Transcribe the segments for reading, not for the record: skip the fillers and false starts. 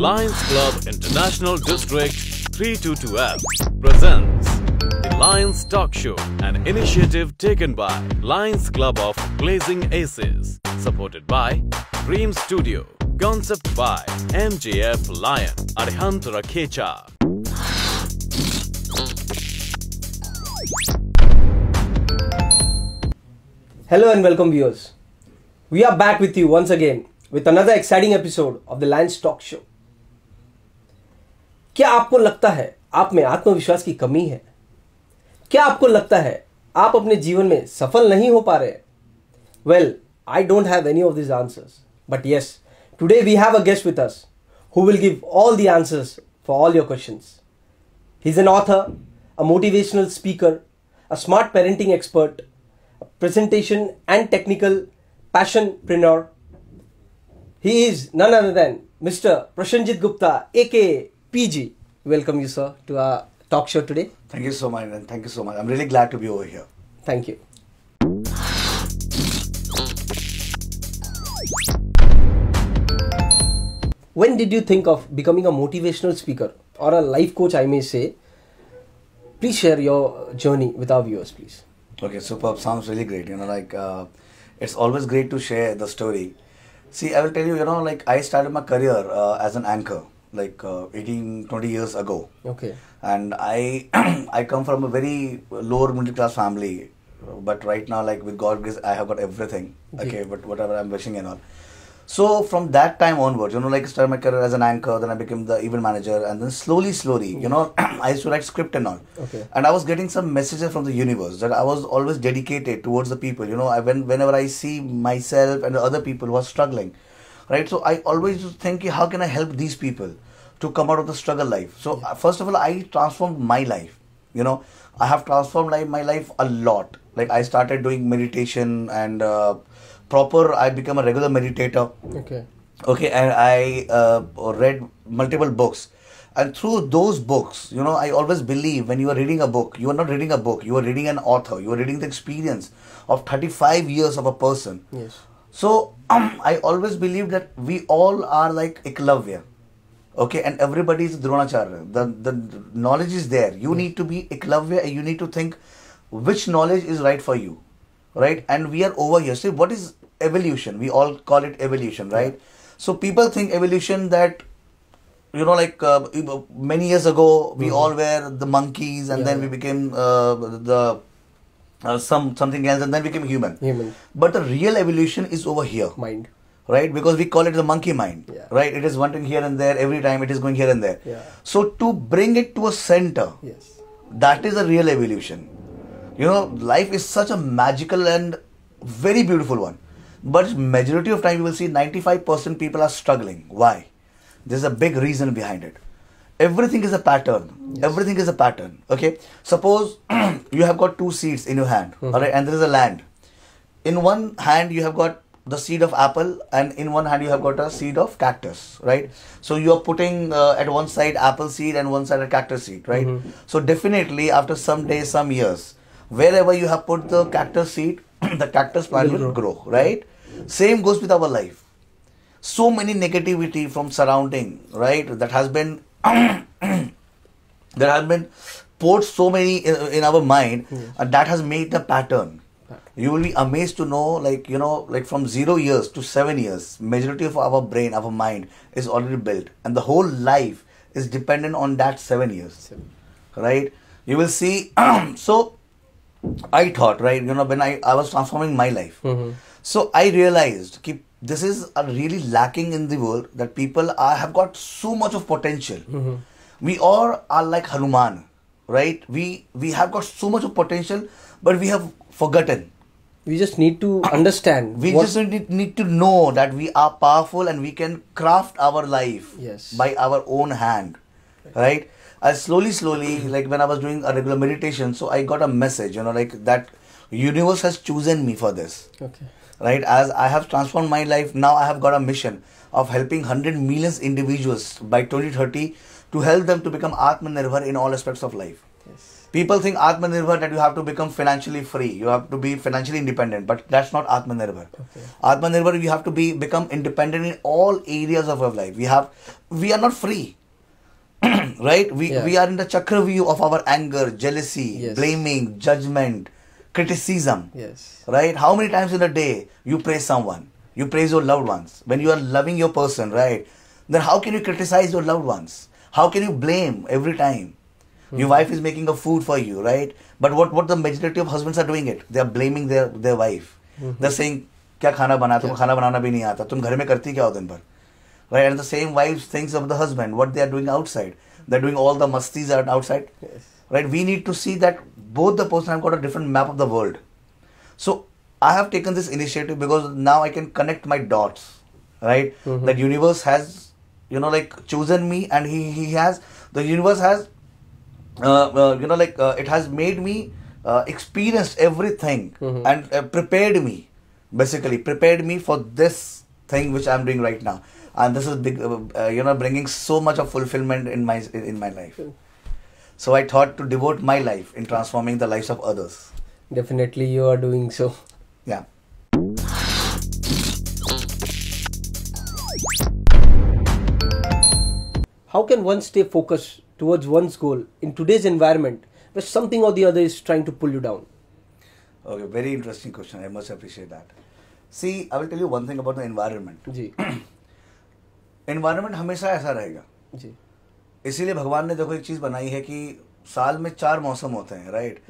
Lions Club International District 322F presents the Lions Talk Show, an initiative taken by Lions Club of Blazing Aces, supported by Dream Studio, concept by MJF Lion, Arihant Rakhecha. Hello and welcome viewers. We are back with you once again with another exciting episode of the Lions Talk Show. क्या आपको लगता है आप में आत्मविश्वास की कमी है? क्या आपको लगता है आप अपने जीवन में सफल नहीं हो पा रहे? Well, I don't have any of these answers. But yes, today we have a guest with us who will give all the answers for all your questions. He's an author, a motivational speaker, a smart parenting expert, a presentation and technical passionpreneur. He is none other than Mr. Prashanjit Gupta, aka PG. Welcome you, sir, to our talk show today. Thank you so much, and thank you so much. I'm really glad to be over here. Thank you. When did you think of becoming a motivational speaker or a life coach, I may say? Please share your journey with our viewers, please. Okay, superb. Sounds really great. It's always great to share the story. See, I will tell you, I started my career as an anchor, 18, 20 years ago. Okay. And I I come from a very lower middle class family. But right now, with God's grace, I have got everything. Okay, but whatever I'm wishing and all. So from that time onwards, started my career as an anchor, then I became the event manager, and then slowly, I used to write script and all. Okay. And I was getting some messages from the universe that I was always dedicated towards the people. Whenever I see myself and the other people who are struggling, right? So I always used to think, how can I help these people to come out of the struggle life? So first of all, I transformed my life. I have transformed my life a lot. I started doing meditation and I became a regular meditator. Okay, and I read multiple books. And through those books, I always believe when you are reading a book, you are not reading a book, you are reading an author, you are reading the experience of 35 years of a person. Yes. So, I always believe that we all are like Eklavya. Okay, and everybody is Dronacharya. The knowledge is there. You need to be Eklavya and you need to think which knowledge is right for you. Right? And we are over here. See, what is evolution? We all call it evolution, right? So people think evolution that, many years ago, we all were the monkeys and then we became something else and then became human. But the real evolution is over here. Mind. Right? Because we call it the monkey mind. Yeah. Right? It is wandering here and there. Every time it is going here and there. Yeah. So to bring it to a center, that is a real evolution. Life is such a magical and very beautiful one. But majority of time you will see 95% people are struggling. Why? There's a big reason behind it. Everything is a pattern. Yes. Everything is a pattern. Okay. Suppose you have got two seeds in your hand. All right, and there is a land. In one hand you have got the seed of apple, and in one hand you have got a seed of cactus. Right. So you are putting at one side apple seed and one side a cactus seed. Right. So definitely after some days, some years, wherever you have put the cactus seed, the cactus plant will grow, right? Same goes with our life. So many negativity from surrounding, right? That has been poured so many in our mind, and that has made the pattern. You will be amazed to know, from 0 years to 7 years, majority of our brain, our mind is already built, and the whole life is dependent on that 7 years, right? You will see. So I thought, right, when I was transforming my life. So I realized this is a really lacking in the world, that people have got so much of potential. We all are like Hanuman, right? We have got so much of potential, but we have forgotten. We just need to understand. We just need to know that we are powerful and we can craft our life by our own hand, right? I slowly, when I was doing a regular meditation, so I got a message, that universe has chosen me for this. Okay. Right? As I have transformed my life, now I have got a mission of helping 100 million individuals by 2030 to help them to become Atmanirbhar in all aspects of life. Yes. People think Atmanirbhar that you have to become financially free, you have to be financially independent, but that's not Atmanirbhar. Okay. Atmanirbhar, you have to become independent in all areas of our life. We are not free, right? We are in the chakravyuh of our anger, jealousy, Yes. blaming, judgment, criticism. Yes. Right? How many times in a day you praise someone? You praise your loved ones. When you are loving your person, right? Then how can you criticize your loved ones? How can you blame every time? Your wife is making a food for you, right? But what the majority of husbands are doing it? They are blaming their wife. They're saying, क्या खाना बना, तुमको खाना बनाना भी नहीं आता, तुम घर में करती क्या हो दिन भर? Right? And the same wives thinks of the husband, what they are doing outside. They're doing all the mastis outside. Yes. Right? We need to see that both the person have got a different map of the world. So I have taken this initiative because now I can connect my dots, right? That universe has, chosen me, and the universe has, it has made me experienced everything and prepared me for this thing which I'm doing right now, and this is big, bringing so much of fulfillment in my life. So I thought to devote my life in transforming the lives of others. Definitely you are doing so. Yeah. How can one stay focused towards one's goal in today's environment where something or the other is trying to pull you down? Okay, very interesting question. I must appreciate that. See, I will tell you one thing about the environment. Ji. Environment हमेशा ऐसा रहेगा. जी. इसीलिए भगवान ने देखो एक चीज बनाई है कि साल में 4 मौसम होते हैं, राइट?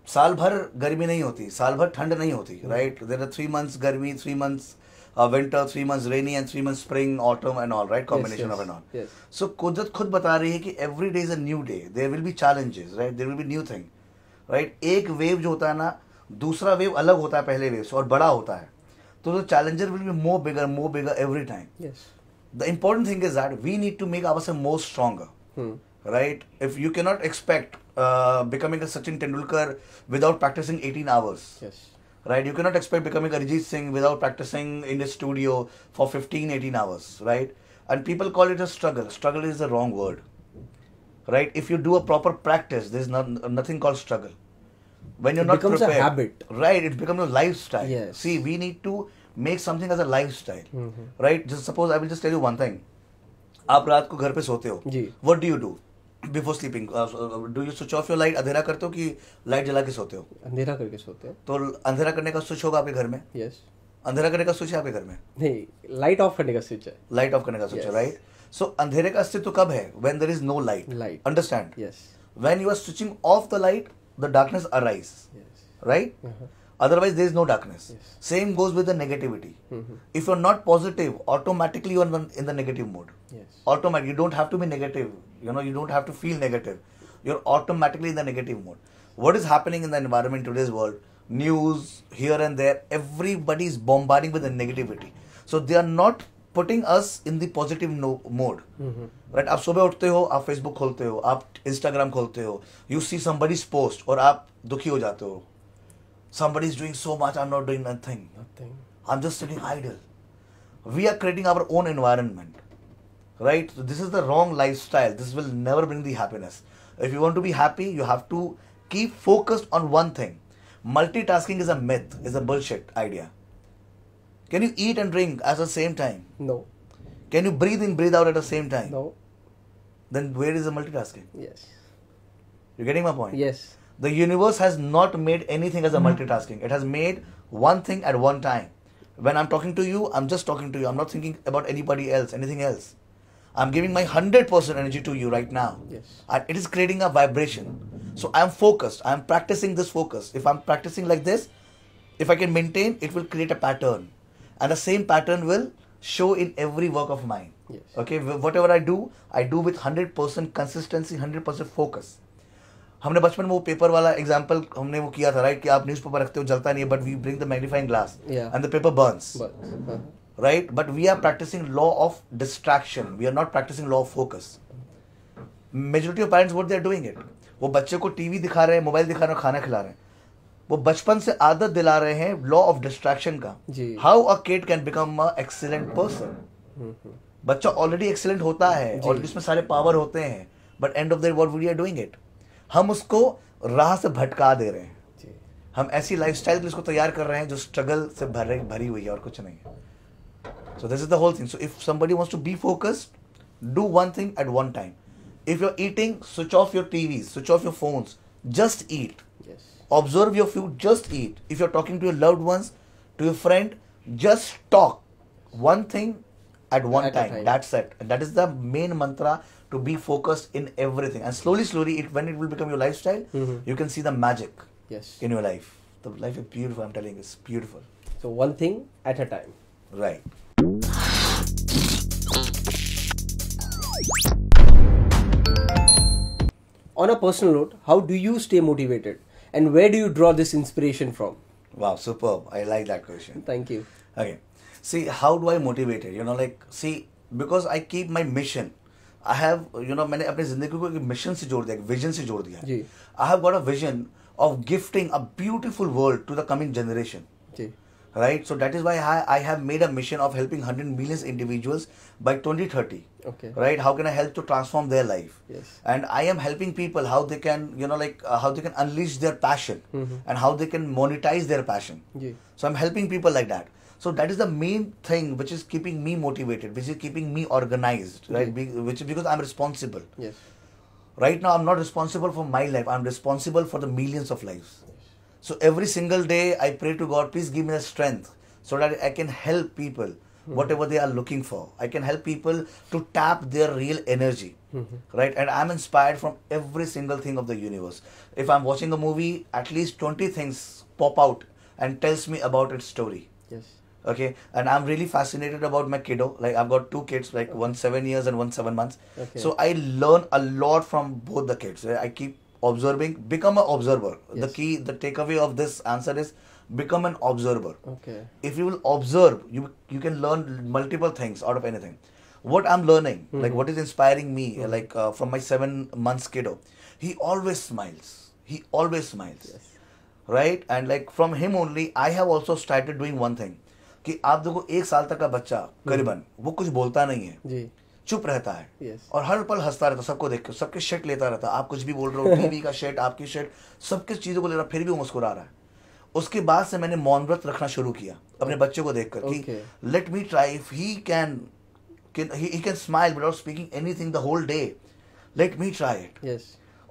साल भर गर्मी नहीं होती, साल भर ठंड नहीं होती, राइट? देयर आर 3 months गर्मी, 3 months winter, 3 months rainy and 3 months spring, autumn and all, right? Combination of and all. Yes. So कुदरत खुद बता रही है कि every day is a new day. There will be challenges, right? There will be new thing, right? एक wave जो होता है ना, दूसरा वेव अलग होता है पहले वेव से और बड़ा होता है. तो the challenger will be more bigger every time. Yes. The important thing is that we need to make ourselves more stronger, right? If you cannot expect becoming a Sachin Tendulkar without practicing 18 hours, Yes. right? You cannot expect becoming a Arijit Singh without practicing in the studio for 15-18 hours, right? And people call it a struggle. Struggle is the wrong word, right? If you do a proper practice, there's nothing called struggle. When you're not becomes prepared, a habit, right? It becomes a lifestyle. Yes. See, we need to make something as a lifestyle, right? Just suppose I will just tell you one thing. आप रात को घर पे सोते हो. जी. What do you do before sleeping? Do you switch off your light? अंधेरा करते हो कि लाइट जला के सोते हो? अंधेरा करके सोते हैं. तो अंधेरा करने का स्विच होगा आपके घर में? Yes. अंधेरा करने का स्विच है आपके घर में? नहीं, लाइट ऑफ करने का स्विच है. लाइट ऑफ करने का स्विच है, Yes. राइट? सो अंधेरे का अस्तित्व कब है? When there is no light. Light. Understand? Yes. When you are switching off the light, the darkness arise. Yes. Right? Otherwise, there is no darkness. Yes. Same goes with the negativity. If you're not positive, automatically you're in the negative mode. Yes. Automatic. You don't have to be negative. You don't have to feel negative. You're automatically in the negative mode. What is happening in the environment in today's world? News here and there. Everybody is bombarding with the negativity. So they are not putting us in the positive mode. Right? आप सुबह उठते हो, आप Facebook खोलते हो, आप Instagram खोलते हो. You see somebody's post और आप दुखी हो जाते हो. Somebody is doing so much, I'm not doing nothing. I'm just sitting idle. We are creating our own environment, right? So this is the wrong lifestyle. This will never bring the happiness. If you want to be happy, you have to keep focused on one thing. Multitasking is a myth, is a bullshit idea. Can you eat and drink at the same time? No. Can you breathe in, breathe out at the same time? No. Then where is the multitasking? Yes. You're getting my point? Yes. The universe has not made anything as a multitasking. It has made one thing at one time. When I'm talking to you, I'm just talking to you. I'm not thinking about anybody else, anything else. I'm giving my 100% energy to you right now. Yes. And it is creating a vibration. So I'm focused. I'm practicing this focus. If I'm practicing like this, if I can maintain, it will create a pattern. And the same pattern will show in every work of mine. Yes. Okay, whatever I do with 100% consistency, 100% focus. हमने बचपन में वो paper वाला example हमने वो किया था, right? कि आप न्यूज़पेपर रखते हो, जलता नहीं है, but we bring the magnifying glass and the paper burns, right? But we are practising law of distraction. We are not practising law of focus. Majority of parents what they are doing it, वो बच्चे को TV दिखा रहे हैं, mobile दिखा रहे हैं, खाना खिला रहे हैं. वो बचपन से आदत दिला रहे हैं लॉ ऑफ डिस्ट्रैक्शन का. How a kid can become a excellent person. बच्चा ऑलरेडी एक्सीलेंट होता है, ऑलरेडी उसमें सारे पावर होते हैं, but end of the day what we are doing it. हम उसको राह से भटका दे रहे हैं। जी। हम ऐसी लाइफस्टाइल के लिए उसको तैयार कर रहे हैं जो स्ट्रगल से भरी हुई है और कुछ नहीं है। So this is the whole thing. So if somebody wants to be focused, do one thing at one time. If you're eating, switch off your TVs, switch off your phones, just eat. Yes. Observe your food, just eat. If you're talking to your loved ones, to your friend, just talk. One thing at one At a time. time. That's it. And that is the main mantra, to be focused in everything. And slowly, when it will become your lifestyle, you can see the magic Yes. in your life. The life is beautiful, I'm telling you, it's beautiful. So one thing at a time. Right. On a personal note, how do you stay motivated, and where do you draw this inspiration from? Wow, superb. I like that question. Thank you. Okay. See, how do I motivate it? Because I keep my mission. I have, मैंने अपनी जिंदगी को एक mission से जोड़ दिया, एक vision से जोड़ दिया जी. I have got a vision of gifting a beautiful world to the coming generation. Ji. Right? So that is why I have made a mission of helping 100 million individuals by 2030. Okay. Right? How can I help to transform their life? Yes. And I am helping people how they can, how they can unleash their passion and how they can monetize their passion. Ji. So I'm helping people like that. So that is the main thing which is keeping me motivated, which is keeping me organized, right? Which is because I'm responsible. Yes. Right now, I'm not responsible for my life. I'm responsible for the millions of lives. So every single day, I pray to God, please give me the strength so that I can help people, whatever they are looking for. I can help people to tap their real energy, right? And I'm inspired from every single thing of the universe. If I'm watching a movie, at least 20 things pop out and tells me about its story. Yes. Okay, and I'm really fascinated about my kiddo. Like, I've got two kids, like one 7 years and one 7 months. Okay. So I learn a lot from both the kids. I keep observing, become an observer. Yes. The takeaway of this answer is become an observer. Okay. If you will observe, you can learn multiple things out of anything. What I'm learning, like what is inspiring me, from my 7 months kiddo, he always smiles. He always smiles. Yes. Right? And like from him only, I have also started doing one thing. कि आप देखो 1 साल तक का बच्चा करीबन वो कुछ बोलता नहीं है, जी. चुप रहता है. Yes. और हर पल हंसता रहता, सबको देख के, सबके शर्ट लेता रहता. आप कुछ भी बोल रहे हो, टीवी का शर्ट, आपकी शर्ट, सबके चीजों को ले रहा, फिर भी वो मुस्कुरा रहा है. उसके बाद से मैंने मौन व्रत रखना शुरू किया अपने बच्चे को देखकर कि let me try if he can smile without speaking anything the whole day, let me try it. Yes.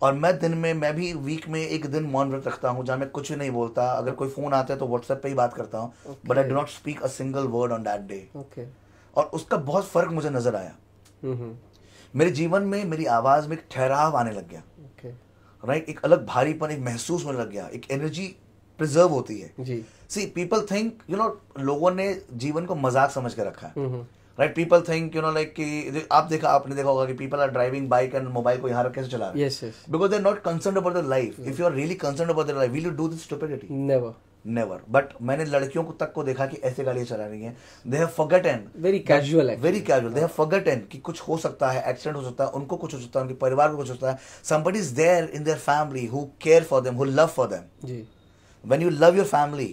और मैं भी वीक में एक दिन मौन व्रत रखता हूँ जहाँ मैं कुछ भी नहीं बोलता. अगर कोई फोन आता है तो व्हाट्सएप पे ही बात करता हूँ, but I do not speak a single word on that day. Okay. और उसका बहुत फर्क मुझे नजर आया. मेरे जीवन में मेरी आवाज में एक ठहराव आने लग गया. Okay. राइट? एक अलग भारीपन, एक महसूस होने लग गया, एक एनर्जी प्रिजर्व होती है. जी. सी पीपल थिंक लोगों ने जीवन को मजाक समझ के रखा है. राइट? पीपल थिंक कि आपने देखा होगा कि people are driving bike and mobile को यहाँ रख कैसे चला रहे हैं. Yes. Yes. Because they're not concerned about their life. If you are really concerned about their life, will you do this stupidity? Never. Never. But मैंने लड़कियों को तक को देखा कि ऐसे गाड़ियाँ चला रही हैं. They have forgotten. Very casual actually. Very casual. They have forgotten कि कुछ हो सकता है, एक्सीडेंट हो सकता है, उनको कुछ हो सकता है, उनके परिवार को कुछ हो सकता है. Somebody is there in their family who care for them, who love for them. Ji. When you love your family,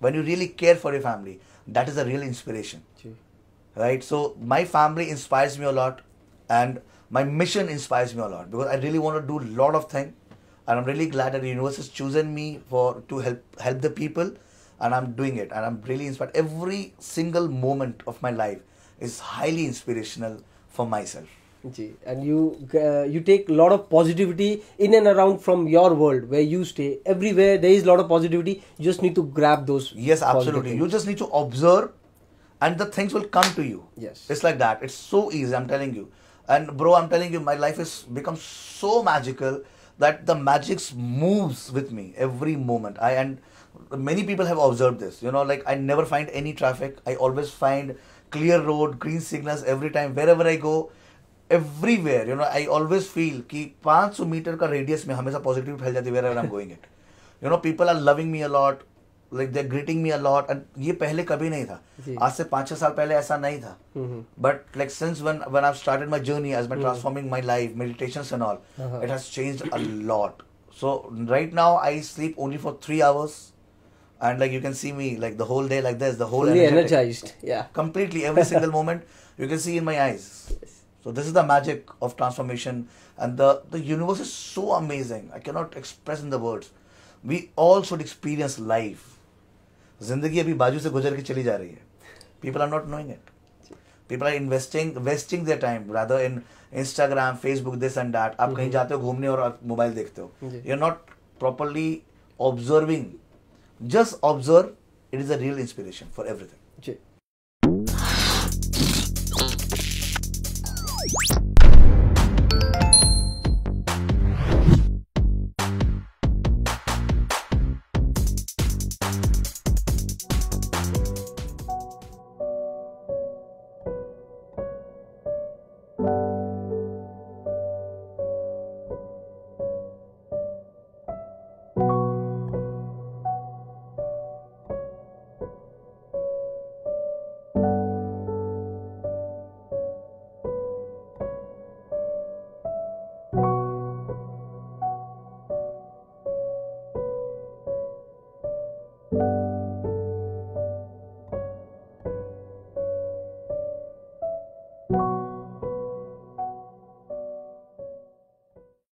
when you really care for your family, that is a real inspiration. Ji. Right? So my family inspires me a lot, and my mission inspires me a lot because I really want to do a lot of things, and I'm really glad that the universe has chosen me to help the people, and I'm doing it, and I'm really inspired. Every single moment of my life is highly inspirational for myself. Ji. And you take a lot of positivity in and around from your world where you stay. Everywhere there is a lot of positivity. You just need to grab those. Yes, absolutely. You just need to observe, and the things will come to you. Yes. It's like that. It's so easy, I'm telling you. And bro, I'm telling you, my life has become so magical that the magic moves with me every moment. And many people have observed this. I never find any traffic. I always find clear road, green signals every time. Wherever I go, everywhere, I always feel कि 500 metre का radius में हमेशा positive फैल जाती है wherever I'm going it. People are loving me a lot. Like they're greeting me a lot, and ये पहले कभी नहीं था. आज से 5-6 साल पहले ऐसा नहीं था. But like since when I've started my journey as my transforming my life, meditations and all, it has changed a lot. So right now I sleep only for 3 hours, and like you can see me like the whole day like this, the whole Fully energized. Yeah. Completely every single moment you can see in my eyes. So this is the magic of transformation, and the universe is so amazing. I cannot express in the words. We all should experience life. जिंदगी अभी बाजू से गुजर के चली जा रही है. People are not knowing it. People are wasting their time rather in Instagram, Facebook, this and that. आप कहीं जाते हो घूमने और आप मोबाइल देखते हो. You're not properly observing. Just observe. It is a real inspiration for everything.